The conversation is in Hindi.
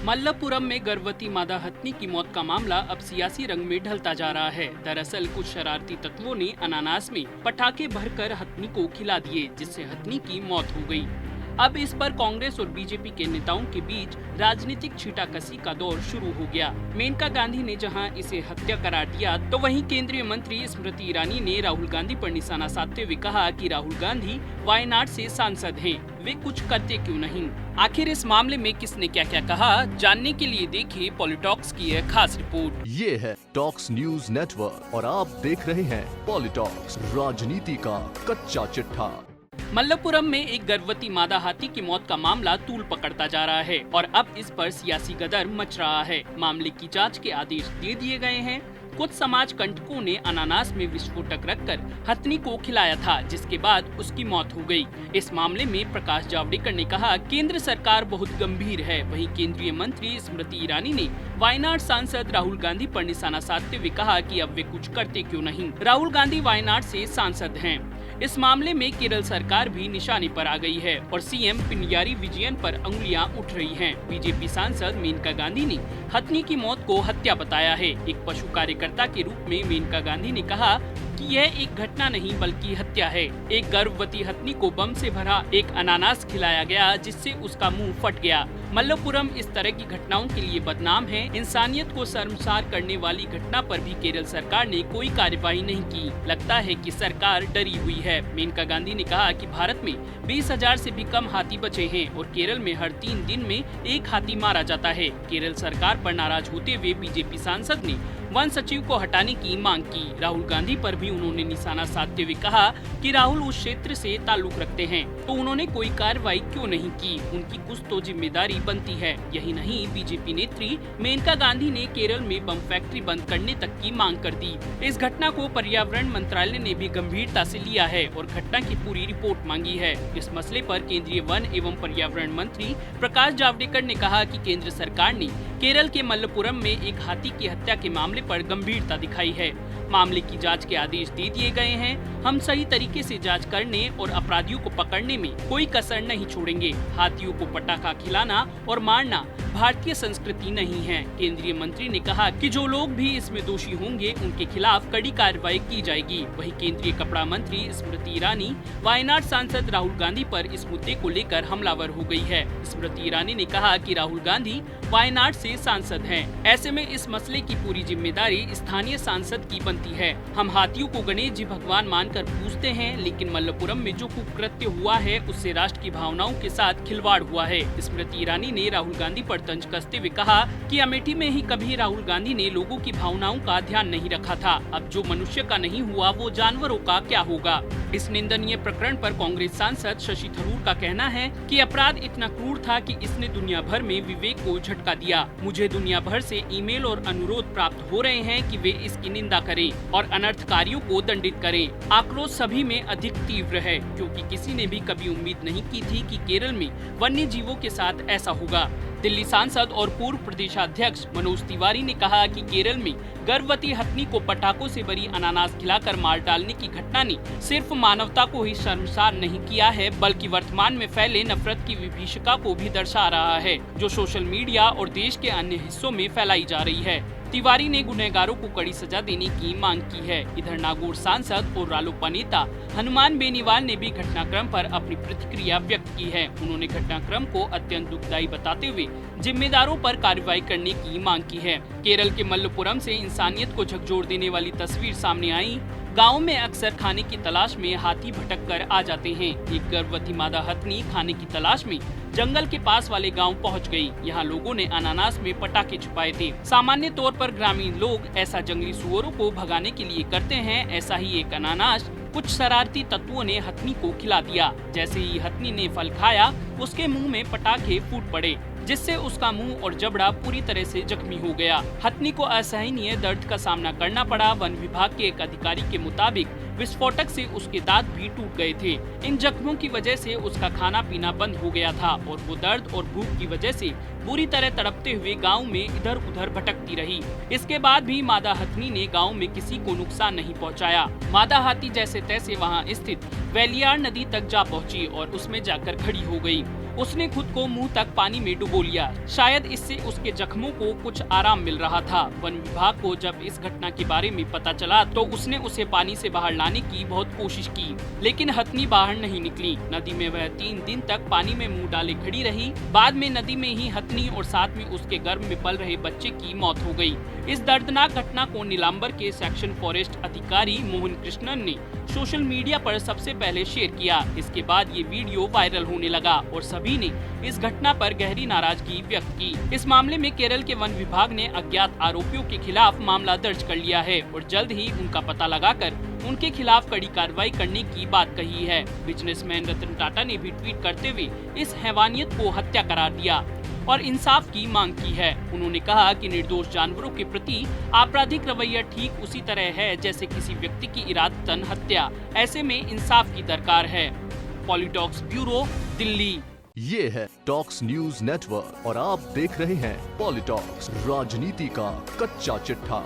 मल्लपुरम में गर्भवती मादा हथनी की मौत का मामला अब सियासी रंग में ढलता जा रहा है। दरअसल कुछ शरारती तत्वों ने अनानास में पटाखे भरकर हथनी को खिला दिए, जिससे हथनी की मौत हो गई। अब इस पर कांग्रेस और बीजेपी के नेताओं के बीच राजनीतिक छींटाकशी का दौर शुरू हो गया। मेनका गांधी ने जहां इसे हत्या करार दिया, तो वहीं केंद्रीय मंत्री स्मृति ईरानी ने राहुल गांधी पर निशाना साधते हुए कहा कि राहुल गांधी वायनाड से सांसद हैं, वे कुछ करते क्यों नहीं। आखिर इस मामले में किसने क्या क्या कहा, जानने के लिए देखिए पॉलिटॉक्स की यह खास रिपोर्ट। ये है टॉक्स न्यूज नेटवर्क और आप देख रहे हैं पॉलिटॉक्स, राजनीति का कच्चा चिट्ठा। मल्लपुरम में एक गर्भवती मादा हाथी की मौत का मामला तूल पकड़ता जा रहा है और अब इस पर सियासी गदर मच रहा है। मामले की जांच के आदेश दे दिए गए हैं। कुछ समाज कंटकों ने अनानास में विस्फोटक रखकर हथनी को खिलाया था, जिसके बाद उसकी मौत हो गई। इस मामले में प्रकाश जावड़ेकर ने कहा, केंद्र सरकार बहुत गंभीर है। वहीं केंद्रीय मंत्री स्मृति ईरानी ने वायनाड सांसद राहुल गांधी पर निशाना साधते हुए कहा कि अब वे कुछ करते क्यों नहीं। राहुल गांधी वायनाड से सांसद हैं। इस मामले में केरल सरकार भी निशाने पर आ गई है और सीएम पिनयारी विजयन पर उंगलियां उठ रही हैं। बीजेपी सांसद मेनका गांधी ने हथनी की मौत को हत्या बताया है। एक पशु कार्यकर्ता के रूप में मेनका गांधी ने कहा कि यह एक घटना नहीं बल्कि हत्या है। एक गर्भवती हथनी को बम से भरा एक अनानास खिलाया गया, जिससे उसका मुंह फट गया। मल्लपुरम इस तरह की घटनाओं के लिए बदनाम है। इंसानियत को शर्मसार करने वाली घटना पर भी केरल सरकार ने कोई कार्यवाही नहीं की। लगता है कि सरकार डरी हुई है। मेनका गांधी ने कहा कि भारत में 20,000 से भी कम हाथी बचे हैं और केरल में हर 3 दिन में एक हाथी मारा जाता है। केरल सरकार पर नाराज होते हुए बीजेपी सांसद ने वन सचिव को हटाने की मांग की। राहुल गांधी पर भी उन्होंने निशाना साधते हुए कहा कि राहुल उस क्षेत्र से ताल्लुक रखते हैं, तो उन्होंने कोई कार्रवाई क्यों नहीं की। उनकी कुछ तो जिम्मेदारी बनती है। यही नहीं, बीजेपी नेत्री मेनका गांधी ने केरल में बम फैक्ट्री बंद करने तक की मांग कर दी। इस घटना को पर्यावरण मंत्रालय ने भी गंभीरता से लिया है और घटना की पूरी रिपोर्ट मांगी है। इस मसले पर केंद्रीय वन एवं पर्यावरण मंत्री प्रकाश जावड़ेकर ने कहा कि केंद्र सरकार ने केरल के मल्लपुरम में एक हाथी की हत्या के मामले पर गंभीरता दिखाई है। मामले की जांच के आदेश दे दिए गए हैं। हम सही तरीके से जांच करने और अपराधियों को पकड़ने में कोई कसर नहीं छोड़ेंगे। हाथियों को पटाखा खिलाना और मारना भारतीय संस्कृति नहीं है। केंद्रीय मंत्री ने कहा कि जो लोग भी इसमें दोषी होंगे उनके खिलाफ कड़ी कार्रवाई की जाएगी। वहीं केंद्रीय कपड़ा मंत्री स्मृति ईरानी वायनाड सांसद राहुल गांधी पर इस मुद्दे को लेकर हमलावर हो गई है। स्मृति ईरानी ने कहा कि राहुल गांधी वायनाड से सांसद हैं। ऐसे में इस मसले की पूरी जिम्मेदारी स्थानीय सांसद की बनती है। हम हाथियों को गणेश जी भगवान मानकर पूजते हैं, लेकिन मल्लपुरम में जो कुकृत्य हुआ है उससे राष्ट्र की भावनाओं के साथ खिलवाड़ हुआ है। स्मृति ईरानी ने राहुल गांधी पर तंज कसते हुए कहा कि अमेठी में ही कभी राहुल गांधी ने लोगों की भावनाओं का ध्यान नहीं रखा था। अब जो मनुष्य का नहीं हुआ वो जानवरों का क्या होगा। इस निंदनीय प्रकरण पर कांग्रेस सांसद शशि थरूर का कहना है कि अपराध इतना क्रूर था कि इसने दुनिया भर में विवेक को झटका दिया। मुझे दुनिया भर से ईमेल और अनुरोध प्राप्त हो रहे हैं कि वे इसकी निंदा करें और अनर्थकारियों को दंडित करें। आक्रोश सभी में अधिक तीव्र है, क्योंकि किसी ने भी कभी उम्मीद नहीं की थी कि केरल में वन्य जीवों के साथ ऐसा होगा। दिल्ली सांसद और पूर्व प्रदेशाध्यक्ष मनोज तिवारी ने कहा कि केरल में गर्भवती हथनी को पटाखों से भरी अनानास खिलाकर मार डालने की घटना ने सिर्फ मानवता को ही शर्मसार नहीं किया है, बल्कि वर्तमान में फैले नफरत की विभीषिका को भी दर्शा रहा है, जो सोशल मीडिया और देश के अन्य हिस्सों में फैलाई जा रही है। तिवारी ने गुनहगारों को कड़ी सजा देने की मांग की है। इधर नागौर सांसद और रालोपा नेता हनुमान बेनीवाल ने भी घटनाक्रम पर अपनी प्रतिक्रिया व्यक्त की है। उन्होंने घटनाक्रम को अत्यंत दुखदायी बताते हुए जिम्मेदारों पर कार्रवाई करने की मांग की है। केरल के मल्लपुरम से इंसानियत को झकझोर देने वाली तस्वीर सामने आई। गाँव में अक्सर खाने की तलाश में हाथी भटक कर आ जाते हैं। एक गर्भवती मादा हथनी खाने की तलाश में जंगल के पास वाले गांव पहुंच गई। यहाँ लोगों ने अनानास में पटाखे छुपाए थे। सामान्य तौर पर ग्रामीण लोग ऐसा जंगली सुअरों को भगाने के लिए करते हैं। ऐसा ही एक अनानास कुछ शरारती तत्वों ने हथनी को खिला दिया। जैसे ही हथनी ने फल खाया, उसके मुंह में पटाखे फूट पड़े, जिससे उसका मुंह और जबड़ा पूरी तरह से जख्मी हो गया। हथनी को असहनीय दर्द का सामना करना पड़ा। वन विभाग के एक अधिकारी के मुताबिक विस्फोटक से उसके दांत भी टूट गए थे। इन जख्मों की वजह से उसका खाना पीना बंद हो गया था और वो दर्द और भूख की वजह से बुरी तरह तड़पते हुए गांव में इधर उधर भटकती रही। इसके बाद भी मादा हथनी ने गांव में किसी को नुकसान नहीं पहुंचाया। मादा हाथी जैसे तैसे वहां स्थित वेलियार नदी तक जा पहुंची और उसमें जाकर खड़ी हो गई। उसने खुद को मुंह तक पानी में डुबो लिया। शायद इससे उसके जख्मों को कुछ आराम मिल रहा था। वन विभाग को जब इस घटना के बारे में पता चला तो उसने उसे पानी से बाहर लाने की बहुत कोशिश की, लेकिन हथनी बाहर नहीं निकली। नदी में वह 3 दिन तक पानी में मुंह डाले खड़ी रही। बाद में नदी में ही हथनी और साथ में उसके गर्भ में पल रहे बच्चे की मौत हो गई। इस दर्दनाक घटना को नीलांबर के सेक्शन फॉरेस्ट अधिकारी मोहन कृष्णन ने सोशल मीडिया पर सबसे पहले शेयर किया। इसके बाद ये वीडियो वायरल होने लगा और सभी ने इस घटना पर गहरी नाराजगी व्यक्त की। इस मामले में केरल के वन विभाग ने अज्ञात आरोपियों के खिलाफ मामला दर्ज कर लिया है और जल्द ही उनका पता लगाकर उनके खिलाफ कड़ी कार्रवाई करने की बात कही है। बिजनेसमैन रतन टाटा ने भी ट्वीट करते हुए इस हैवानियत को हत्या करार दिया और इंसाफ की मांग की है। उन्होंने कहा कि निर्दोष जानवरों के प्रति आपराधिक रवैया ठीक उसी तरह है जैसे किसी व्यक्ति की इरादतन हत्या। ऐसे में इंसाफ की दरकार है। पॉलिटॉक्स ब्यूरो, दिल्ली। ये है टॉक्स न्यूज नेटवर्क और आप देख रहे हैं पॉलिटॉक्स, राजनीति का कच्चा चिट्ठा।